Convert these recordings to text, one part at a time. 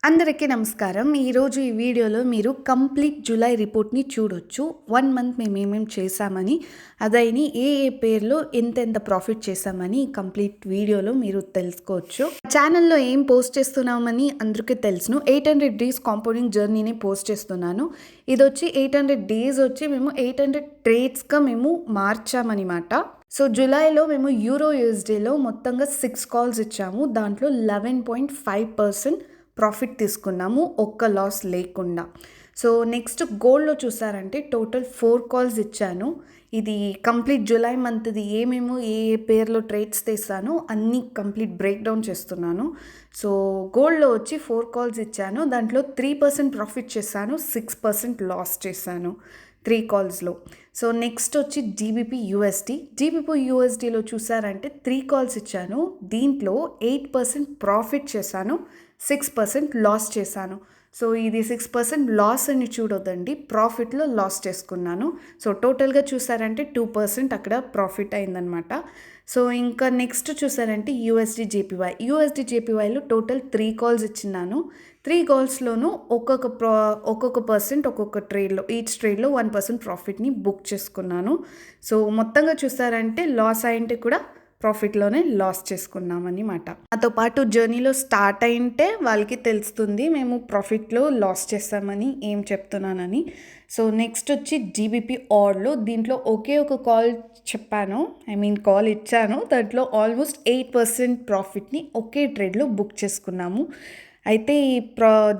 అందరికీ నమస్కారం. ఈరోజు ఈ వీడియోలో మీరు కంప్లీట్ జూలై రిపోర్ట్‌ని చూడొచ్చు. 1 మంత్ మేమేమేం చేశామని, అదైని ఏ పేరులో ఎంతెంత ప్రాఫిట్ చేశామని కంప్లీట్ వీడియోలో మీరు తెలుసుకోవచ్చు. ఛానల్‌లో ఏం పోస్ట్ చేస్తున్నామని అందరికీ తెలుసును. 800 డేస్ కాంపౌండింగ్ జర్నీని పోస్ట్ చేస్తున్నాను. ఇదొచ్చి 800 డేస్ వచ్చి మేము 800 ట్రేడ్స్‌గా మేము మార్చామనమాట. సో జూలైలో మేము యూరో యూఎస్డీలో మొత్తంగా 6 కాల్స్ ఇచ్చాము. దాంట్లో 11.5% ప్రాఫిట్ తీసుకున్నాము, ఒక్క లాస్ లేకుండా. సో నెక్స్ట్ గోల్డ్లో చూసారంటే టోటల్ 4 కాల్స్ ఇచ్చాను. ఇది కంప్లీట్ జూలై మంత్ది ఏమేమో ఏ పేర్లో ట్రేడ్స్ తీస్తానో అన్నీ కంప్లీట్ బ్రేక్ డౌన్ చేస్తున్నాను. సో గోల్డ్లో వచ్చి 4 కాల్స్ ఇచ్చాను. దాంట్లో 3% ప్రాఫిట్ చేశాను, 6% లాస్ చేశాను 3 కాల్స్లో. సో నెక్స్ట్ వచ్చి జీబీపీ యూఎస్డీలో చూసారంటే 3 కాల్స్ ఇచ్చాను. దీంట్లో 8% ప్రాఫిట్ చేశాను, 6% లాస్ చేశాను. సో ఇది 6% లాస్ అని చూడొద్దండి, ప్రాఫిట్లో లాస్ చేసుకున్నాను. సో టోటల్గా చూసారంటే 2% అక్కడ ప్రాఫిట్ అయిందనమాట. సో ఇంకా నెక్స్ట్ చూసారంటే యూఎస్డి జేపీవైలో టోటల్ 3 కాల్స్ ఇచ్చినాను. 3 కాల్స్లోనూ ఒక్కొక్క పర్సెంట్ ఒక్కొక్క ట్రేడ్లో, ఈచ్ ట్రేడ్లో 1% ప్రాఫిట్ని బుక్ చేసుకున్నాను. సో మొత్తంగా చూసారంటే లాస్ అయింటే కూడా ప్రాఫిట్లోనే లాస్ చేసుకున్నామన్నమాట. నాతో పాటు జర్నీలో స్టార్ట్ అయింటే వాళ్ళకి తెలుస్తుంది మేము ప్రాఫిట్లో లాస్ చేస్తామని, ఏం చెప్తున్నానని. సో నెక్స్ట్ వచ్చి జీబీపీ ఆడ్లో దీంట్లో ఒకే ఒక కాల్ చెప్పాను, కాల్ ఇచ్చాను. దాంట్లో ఆల్మోస్ట్ 8% ప్రాఫిట్ని ఒకే ట్రేడ్లో బుక్ చేసుకున్నాము. అయితే ఈ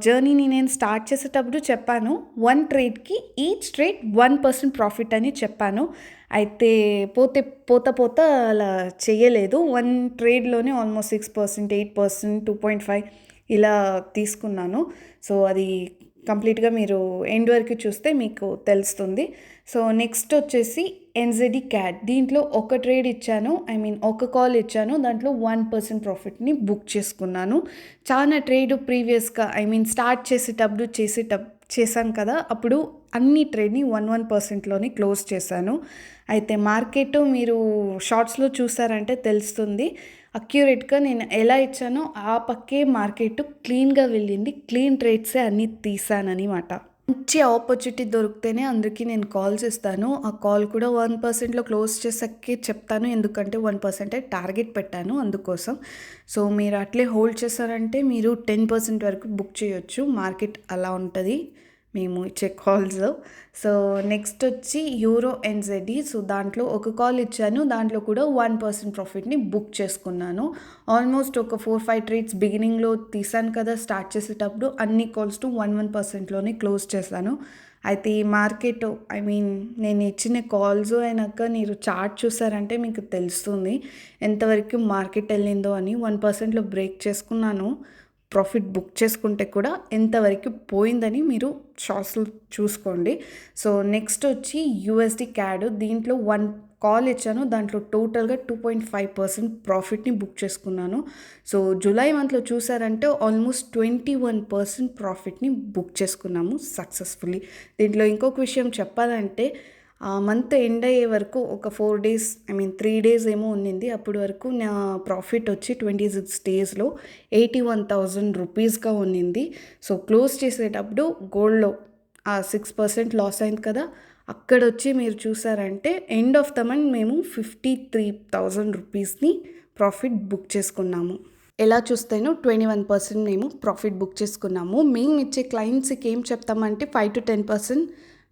జర్నీని నేను స్టార్ట్ చేసేటప్పుడు చెప్పాను 1 ట్రేడ్కి ఈచ్ ట్రేడ్ 1% ప్రాఫిట్ అని చెప్పాను. అయితే పోతా అలా చేయలేదు. 1 ట్రేడ్లోనే ఆల్మోస్ట్ 6%, 8%, 2.5 ఇలా తీసుకున్నాను. సో అది కంప్లీట్గా మీరు ఎండ్ వరకు చూస్తే మీకు తెలుస్తుంది. సో నెక్స్ట్ వచ్చేసి ఎన్జెడి క్యాట్, దీంట్లో ఒక ట్రేడ్ ఇచ్చాను, ఒక కాల్ ఇచ్చాను. దాంట్లో 1% ప్రాఫిట్ని బుక్ చేసుకున్నాను. చాలా ట్రేడ్ ప్రీవియస్గా స్టార్ట్ చేశాను కదా, అప్పుడు అన్ని ట్రేడ్ని 1%లోని క్లోజ్ చేశాను. అయితే మార్కెట్ మీరు షార్ట్స్లో చూసారంటే తెలుస్తుంది. అక్యురేట్గా నేను ఎలా ఇచ్చానో ఆ పక్కే మార్కెట్ క్లీన్గా వెళ్ళింది. క్లీన్ ట్రేడ్సే అన్నీ తీసానమాట. మంచి ఆపర్చునిటీ దొరికితేనే అందరికీ నేను కాల్స్ ఇస్తాను. ఆ కాల్ కూడా 1%లో క్లోజ్ చేసాకే చెప్తాను, ఎందుకంటే 1% టార్గెట్ పెట్టాను అందుకోసం. సో మీరు అట్లే హోల్డ్ చేశారంటే మీరు 10% వరకు బుక్ చేయొచ్చు. మార్కెట్ అలా ఉంటుంది మేము ఇచ్చే కాల్స్. సో నెక్స్ట్ వచ్చి యూరో ఎన్జెడి. సో దాంట్లో ఒక కాల్ ఇచ్చాను, దాంట్లో కూడా 1% ప్రాఫిట్ని బుక్ చేసుకున్నాను. ఆల్మోస్ట్ ఒక 4-5 ట్రేడ్స్ బిగినింగ్లో తీసాను కదా స్టార్ట్ చేసేటప్పుడు, అన్ని కాల్స్ టు 1%లోనే క్లోజ్ చేశాను. అయితే ఈ మార్కెట్ నేను ఇచ్చిన కాల్స్ అయినాక మీరు చార్ట్ చూసారంటే మీకు తెలుస్తుంది ఎంతవరకు మార్కెట్ వెళ్ళిందో అని. 1%లో బ్రేక్ చేసుకున్నాను, ప్రాఫిట్ బుక్ చేసుకుంటే కూడా ఎంతవరకు పోయిందని మీరు షార్ట్స్లో చూసుకోండి. సో నెక్స్ట్ వచ్చి యూఎస్డి క్యాడ్, దీంట్లో 1 కాల్ ఇచ్చాను. దాంట్లో టోటల్గా 2.5% ప్రాఫిట్ని బుక్ చేసుకున్నాను. సో జూలై మంత్లో చూసారంటే ఆల్మోస్ట్ 21% ప్రాఫిట్ని బుక్ చేసుకున్నాము సక్సెస్ఫుల్లీ. దీంట్లో ఇంకొక విషయం చెప్పాలంటే ఆ మంత్ ఎండ్ అయ్యే వరకు ఒక 4 డేస్ 3 డేస్ ఏమో ఉన్నింది. అప్పటి వరకు నా ప్రాఫిట్ వచ్చి 26 డేస్లో 81,000 రూపీస్గా ఉన్నింది. సో క్లోజ్ చేసేటప్పుడు గోల్డ్లో ఆ 6% లాస్ అయింది కదా, అక్కడ వచ్చి మీరు చూసారంటే ఎండ్ ఆఫ్ ద మంత్ మేము 53,000 రూపీస్ని ప్రాఫిట్ బుక్ చేసుకున్నాము. ఎలా చూస్తేనో 21% మేము ప్రాఫిట్ బుక్ చేసుకున్నాము. మేము ఇచ్చే క్లయింట్స్కి ఏం చెప్తామంటే 5-10%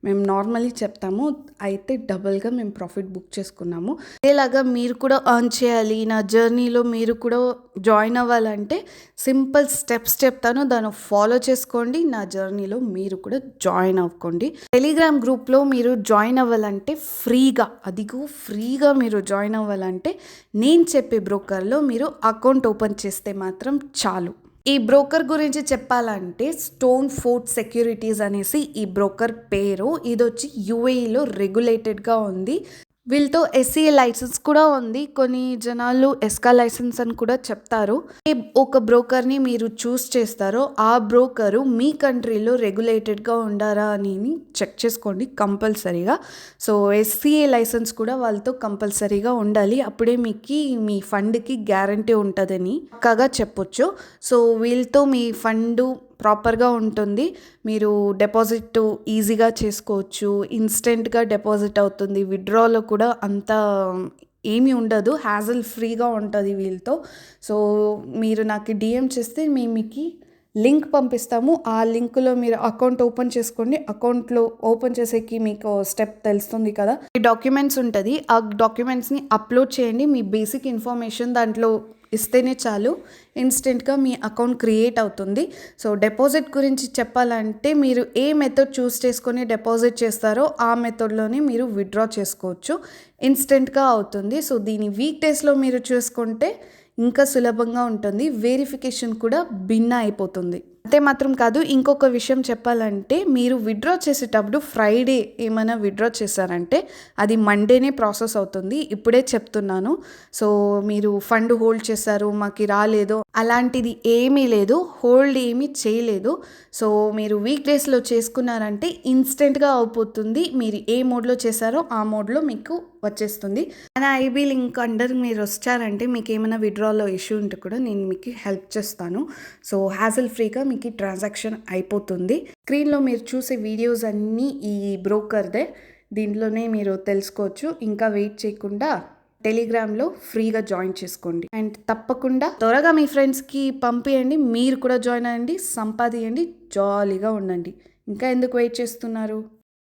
మేము నార్మల్లీ చెప్తాము, అయితే డబుల్గా మేము ప్రాఫిట్ బుక్ చేసుకున్నాము. ఇలాగా మీరు కూడా ఎర్న్ చేయాలి, నా జర్నీలో మీరు కూడా జాయిన్ అవ్వాలంటే సింపుల్ స్టెప్స్ చెప్తాను, దాన్ని ఫాలో చేసుకోండి. నా జర్నీలో మీరు కూడా జాయిన్ అవ్వండి. టెలిగ్రామ్ గ్రూప్లో మీరు జాయిన్ అవ్వాలంటే ఫ్రీగా మీరు జాయిన్ అవ్వాలంటే నేను చెప్పే బ్రోకర్లో మీరు అకౌంట్ ఓపెన్ చేస్తే మాత్రం చాలు. ఈ బ్రోకర్ గురించి చెప్పాలంటే స్టోన్ ఫోర్ట్ సెక్యూరిటీస్ అనేసి ఈ బ్రోకర్ పేరు. ఇది వచ్చి యూఏఈలో రెగ్యులేటెడ్గా ఉంది. వీళ్ళతో ఎస్సీఏ లైసెన్స్ కూడా ఉంది. కొన్ని జనాలు ఎస్కా లైసెన్స్ అని కూడా చెప్తారు. ఒక బ్రోకర్ని మీరు చూస్ చేస్తారో ఆ బ్రోకరు మీ కంట్రీలో రెగ్యులేటెడ్గా ఉండారా అని చెక్ చేసుకోండి కంపల్సరీగా. సో ఎస్సీఏ లైసెన్స్ కూడా వాళ్ళతో కంపల్సరీగా ఉండాలి, అప్పుడే మీకు మీ ఫండ్కి గ్యారంటీ ఉంటుందని పక్కాగా చెప్పొచ్చు. సో వీళ్ళతో మీ ఫండ్ ప్రాపర్గా ఉంటుంది. మీరు డిపాజిట్ ఈజీగా చేసుకోవచ్చు, ఇన్స్టెంట్గా డిపాజిట్ అవుతుంది. విత్డ్రాలో కూడా అంత ఏమీ ఉండదు, హ్యాజల్ ఫ్రీగా ఉంటుంది వీళ్ళతో. సో మీరు నాకు డిఎం చేస్తే మేము మీకు లింక్ పంపిస్తాము. ఆ లింక్లో మీరు అకౌంట్ ఓపెన్ చేసుకోండి. అకౌంట్లో ఓపెన్ చేసేకి మీకు స్టెప్ తెలుస్తుంది కదా, ఈ డాక్యుమెంట్స్ ఉంటుంది. ఆ డాక్యుమెంట్స్ని అప్లోడ్ చేయండి. మీ బేసిక్ ఇన్ఫర్మేషన్ దాంట్లో ఇస్తేనే చాలు, ఇన్స్టెంట్గా మీ అకౌంట్ క్రియేట్ అవుతుంది. సో డిపాజిట్ గురించి చెప్పాలంటే మీరు ఏ మెథడ్ చూస్ చేసుకొని డిపాజిట్ చేస్తారో ఆ మెథడ్లోనే మీరు విత్డ్రా చేసుకోవచ్చు, ఇన్స్టెంట్గా అవుతుంది. సో దీని వీక్ డేస్లో మీరు చూసుకుంటే ఇంకా సులభంగా ఉంటుంది, వెరిఫికేషన్ కూడా భిన్న అయిపోతుంది. అంతే మాత్రం కాదు, ఇంకొక విషయం చెప్పాలంటే మీరు విత్డ్రా చేసేటప్పుడు ఫ్రైడే ఏమైనా విత్డ్రా చేశారంటే అది మండేనే ప్రాసెస్ అవుతుంది. ఇప్పుడే చెప్తున్నాను. సో మీరు ఫండ్ హోల్డ్ చేశారు, మాకు రాలేదు, అలాంటిది ఏమీ లేదు, హోల్డ్ ఏమీ చేయలేదు. సో మీరు వీక్ డేస్లో చేసుకున్నారంటే ఇన్స్టెంట్గా అయిపోతుంది. మీరు ఏ మోడ్లో చేశారో ఆ మోడ్లో మీకు వచ్చేస్తుంది. మన ఐబీ లింక్ అండర్ మీరు వచ్చారంటే మీకు ఏమైనా విత్డ్రాలో ఇష్యూ ఉంటే కూడా నేను మీకు హెల్ప్ చేస్తాను. సో హ్యాజల్ ఫ్రీగా మీకు ట్రాన్సాక్షన్ అయిపోతుంది. స్క్రీన్లో మీరు చూసే వీడియోస్ అన్నీ ఈ బ్రోకర్దే, దీంట్లోనే మీరు తెలుసుకోవచ్చు. ఇంకా వెయిట్ చేయకుండా టెలిగ్రామ్లో ఫ్రీగా జాయిన్ చేసుకోండి. అండ్ తప్పకుండా త్వరగా మీ ఫ్రెండ్స్కి పంపియండి, మీరు కూడా జాయిన్ అవ్వండి, సంపాదించండి, జాలీగా ఉండండి. ఇంకా ఎందుకు వెయిట్ చేస్తున్నారు?